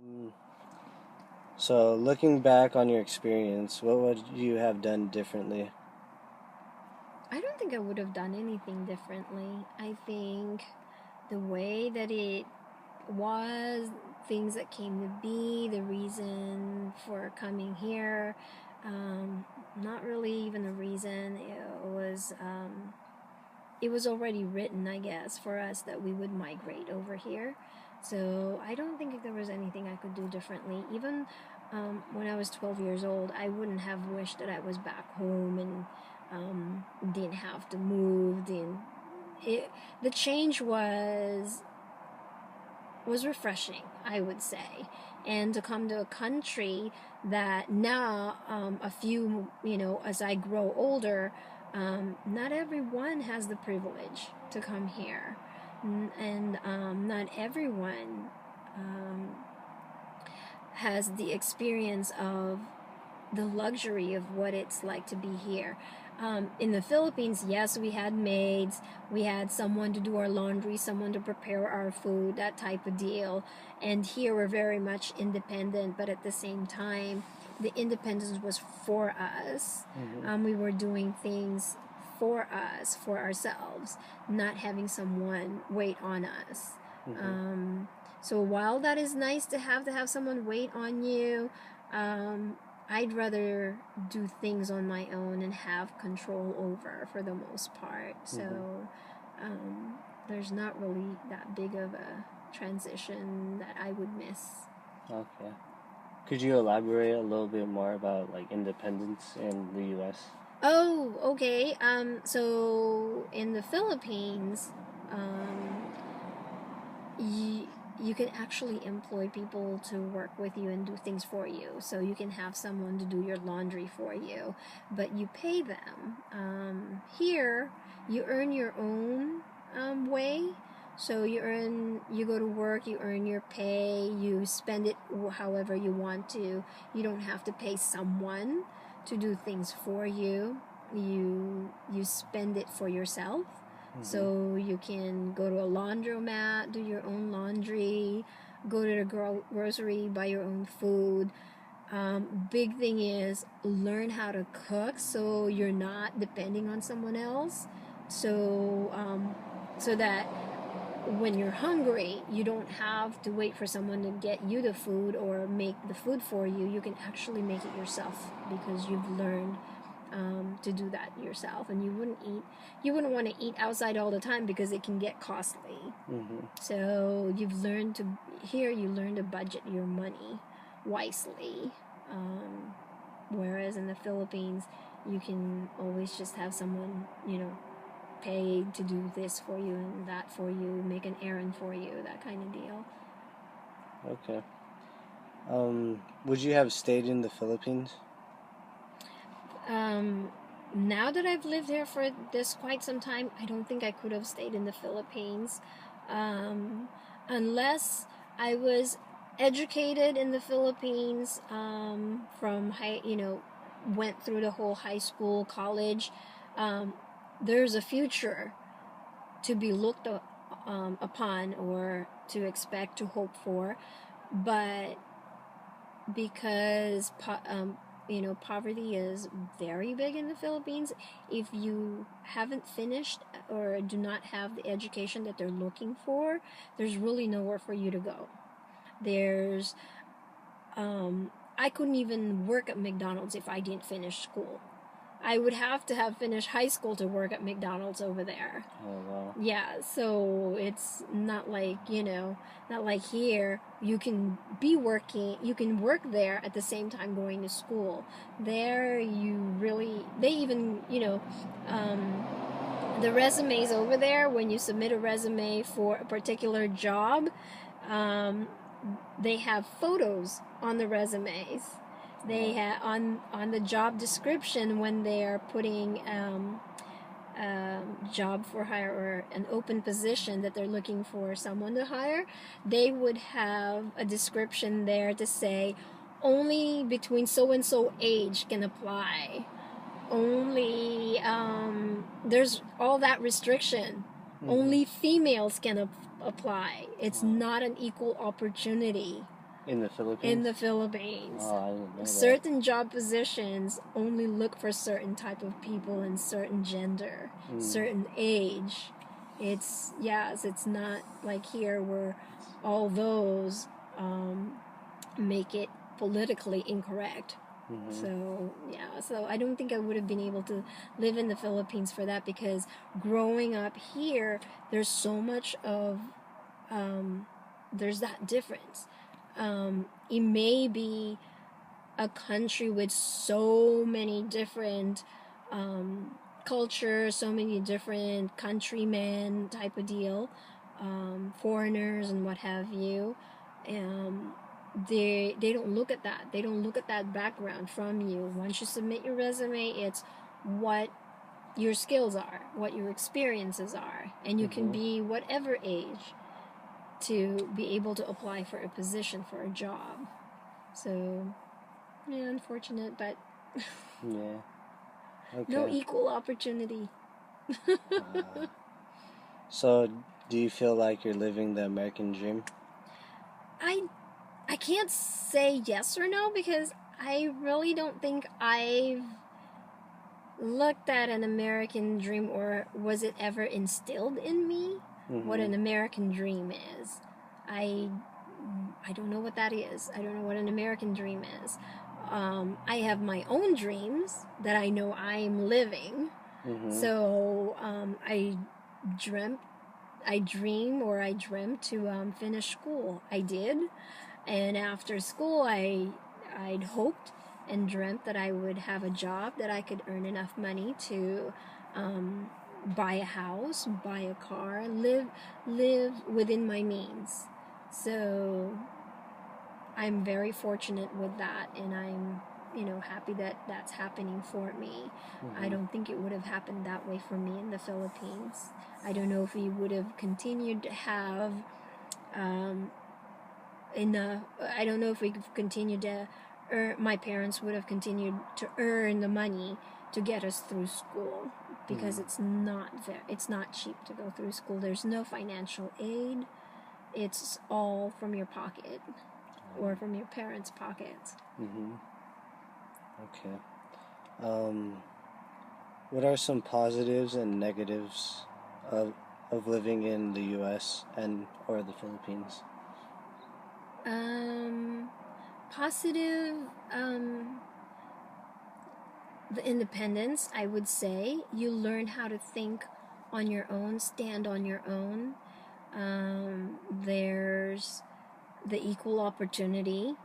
Mm. So, looking back on your experience, what would you have done differently? I don't think I would have done anything differently. I think the way that it was, things that came to be, the reason for coming here, um, not really even a reason. It was already written, I guess, for us that we would migrate over here. So I don't think there was anything I could do differently. Even when I was 12 years old, I wouldn't have wished that I was back home and didn't have to move. It, the change was refreshing, I would say. And to come to a country that now, as I grow older, not everyone has the privilege to come here. And not everyone um, has the experience of the luxury of what it's like to be here. In the Philippines, yes, we had maids, we had someone to do our laundry, someone to prepare our food, that type of deal. And here we're very much independent, but at the same time, the independence was for us. Mm-hmm. We were doing things for us, for ourselves, not having someone wait on us. Mm-hmm. Um, so while that is nice to have someone wait on you, um, I'd rather do things on my own and have control over for the most part. Mm-hmm. So um, there's not really that big of a transition that I would miss. Okay. Could you elaborate a little bit more about like independence in the U.S.? Oh, okay. So in the Philippines, um, you can actually employ people to work with you and do things for you. So you can have someone to do your laundry for you, but you pay them. Here, you earn your own way. So you go to work, you earn your pay, you spend it however you want to. You don't have to pay someone to do things for you. You spend it for yourself, Mm-hmm. so you can go to a laundromat, do your own laundry, go to the grocery, buy your own food. Big thing is learn how to cook so you're not depending on someone else. So that when you're hungry, you don't have to wait for someone to get you the food or make the food for you. You can actually make it yourself because you've learned to do that yourself, and you wouldn't want to eat outside all the time because it can get costly. Mm-hmm. So you've learned to here you learn to budget your money wisely. um, Whereas in the Philippines, you can always just have someone paid to do this for you and that for you, make an errand for you, that kind of deal. Okay. Would you have stayed in the Philippines? um, Now that I've lived here for this quite some time, I don't think I could have stayed in the Philippines, um, unless I was educated in the Philippines, from went through the whole high school, college. Um, there's a future to be looked upon or to expect, to hope for, but because poverty is very big in the Philippines. If you haven't finished or do not have the education that they're looking for, there's really nowhere for you to go. There's I couldn't even work at McDonald's if I didn't finish school. I would have to have finished high school to work at McDonald's over there. Oh wow. Yeah, so it's not like, not like here. You can work there at the same time going to school. There, they even, the resumes over there, when you submit a resume for a particular job, um, they have photos on the resumes. They Wow. have on the job description when they are putting job for hire or an open position that they're looking for someone to hire, they would have a description there to say only between so and so age can apply. Only there's all that restriction. Mm-hmm. Only females can apply. It's Wow. not an equal opportunity. In the in Philippines? the Philippines. Oh, I didn't know that. Certain job positions only look for certain type of people and certain gender, certain age. It's not like here where all those make it politically incorrect. So I don't think I would have been able to live in the Philippines for that, because growing up here, there's so much of there's that difference. It may be a country with so many different cultures, so many different countrymen type of deal, foreigners and what have you. They don't look at that. They don't look at that background from you. Once you submit your resume, it's what your skills are, what your experiences are, and you can be whatever age to be able to apply for a position, for a job. So, yeah, unfortunate, but Yeah. Okay. no equal opportunity. So, do you feel like you're living the American dream? I can't say yes or no, because I really don't think I've looked at an American dream, or was it ever instilled in me what an American dream is. I don't know what that is. I don't know what an American dream is. I have my own dreams that I know I'm living. So I dreamt to finish school. I did, and after school, I'd hoped and dreamt that I would have a job that I could earn enough money to buy a house, buy a car, live within my means. So I'm very fortunate with that, and I'm happy that that's happening for me. I don't think it would have happened that way for me in the Philippines. I don't know if we would have continued to have enough. I don't know if we continued to earn. My parents would have continued to earn the money to get us through school, because it's not cheap to go through school. There's no financial aid. It's all from your pocket or from your parents' pockets. Okay. What are some positives and negatives of living in the U.S. and or the Philippines? Positive, the independence, I would say. You learn how to think on your own, stand on your own. There's the equal opportunity.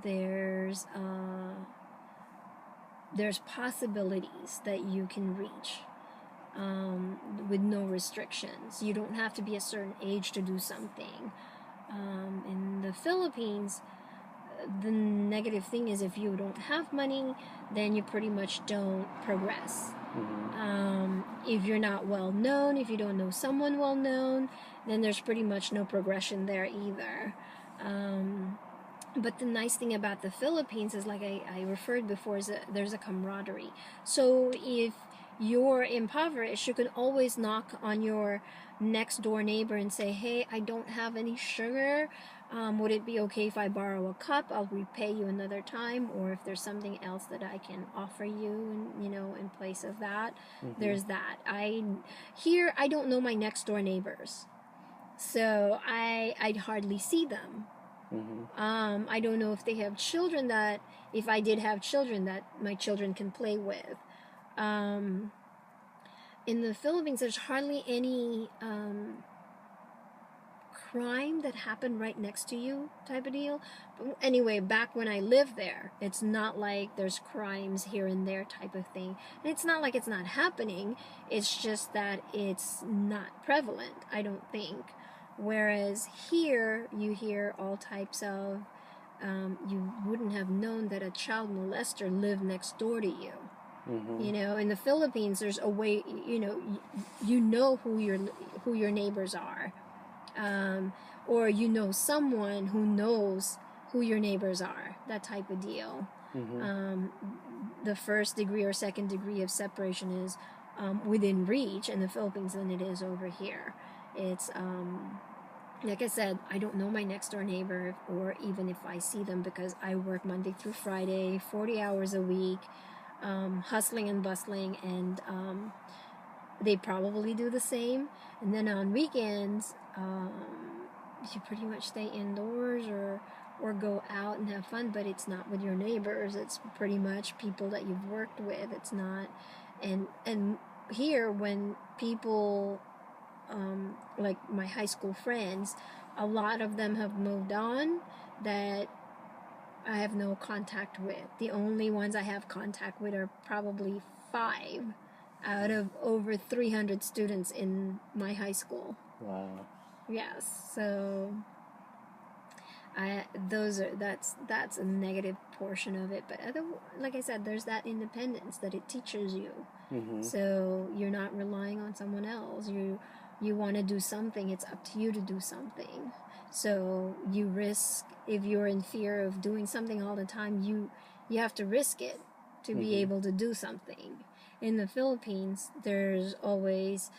There's possibilities that you can reach with no restrictions. You don't have to be a certain age to do something. In the Philippines, the negative thing is, if you don't have money, then you pretty much don't progress. If you're not well known, if you don't know someone well known, then there's pretty much no progression there either. But the nice thing about the Philippines is, like I referred before, is that there's a camaraderie. So if you're impoverished, you can always knock on your next door neighbor and say, hey, I don't have any sugar. Would it be okay if I borrow a cup? I'll repay you another time. Or if there's something else that I can offer you, in place of that, there's that. I don't know my next door neighbors, so I'd hardly see them. I don't know if they have children that, if I did have children, that my children can play with. In the Philippines, there's hardly any crime that happened right next to you type of deal. But anyway, back when I lived there, it's not like there's crimes here and there type of thing. And it's not like it's not happening. It's just that it's not prevalent, I don't think. Whereas here, you hear all types of, you wouldn't have known that a child molester lived next door to you. In the Philippines, there's a way, you know who your neighbors are, or someone who knows who your neighbors are. That type of deal. The first degree or second degree of separation is within reach in the Philippines than it is over here. It's Like I said, I don't know my next door neighbor, or even if I see them, because I work Monday through Friday, 40 hours a week, hustling and bustling, and they probably do the same. And then on weekends, you pretty much stay indoors or go out and have fun, but it's not with your neighbors. It's pretty much people that you've worked with. It's not, and here when people like my high school friends, a lot of them have moved on that I have no contact with. The only ones I have contact with are probably 5 out of over 300 students in my high school. Wow. Yes, so that's a negative portion of it. But like I said, there's that independence that it teaches you. Mm-hmm. So you're not relying on someone else. You want to do something, it's up to you to do something. So you risk, if you're in fear of doing something all the time, you have to risk it to be able to do something. In the Philippines, there's always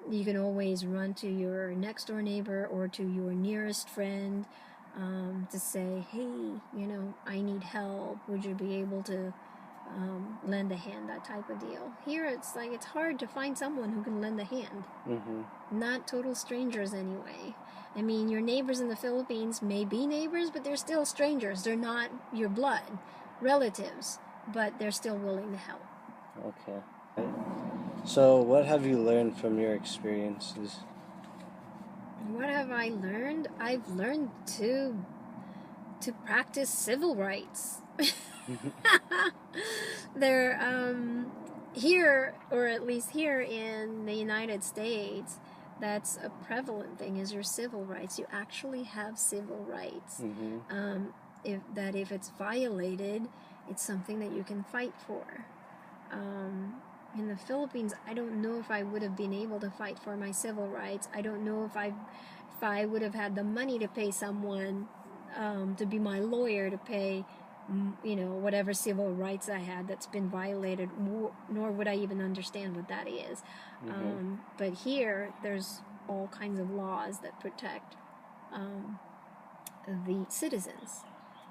you can always run to your next door neighbor or to your nearest friend to say, hey, I need help, would you be able to lend a hand, that type of deal. Here it's like it's hard to find someone who can lend a hand. Not total strangers anyway. I mean, your neighbors in the Philippines may be neighbors, but they're still strangers. They're not your blood relatives, but they're still willing to help. Okay. So what have you learned from your experiences? What have I learned? I've learned to practice civil rights. They're here, or at least here in the United States, that's a prevalent thing, is your civil rights. You actually have civil rights. If it's violated, it's something that you can fight for. In the Philippines, I don't know if I would have been able to fight for my civil rights. I don't know if I would have had the money to pay someone to be my lawyer, to pay whatever civil rights I had that's been violated, nor would I even understand what that is. But here, there's all kinds of laws that protect the citizens,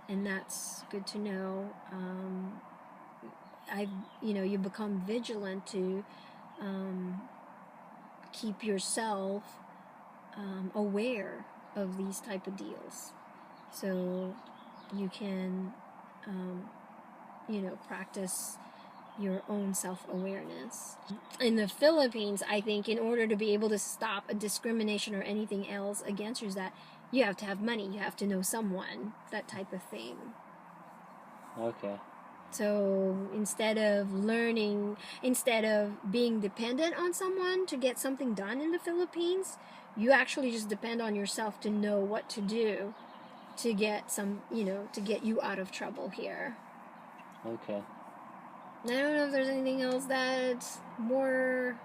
and that's good to know. You become vigilant to keep yourself aware of these type of deals, so you can practice your own self-awareness. In the Philippines, I think in order to be able to stop a discrimination or anything else against you, is that you have to have money, you have to know someone, that type of thing. Okay. So instead of being dependent on someone to get something done in the Philippines, you actually just depend on yourself to know what to do to get to get you out of trouble here. Okay. I don't know if there's anything else that's more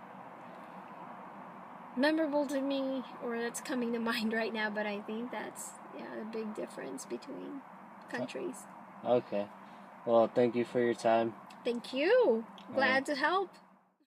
memorable to me or that's coming to mind right now, but I think that's a big difference between countries. Okay. Well, thank you for your time. Thank you. Glad to help.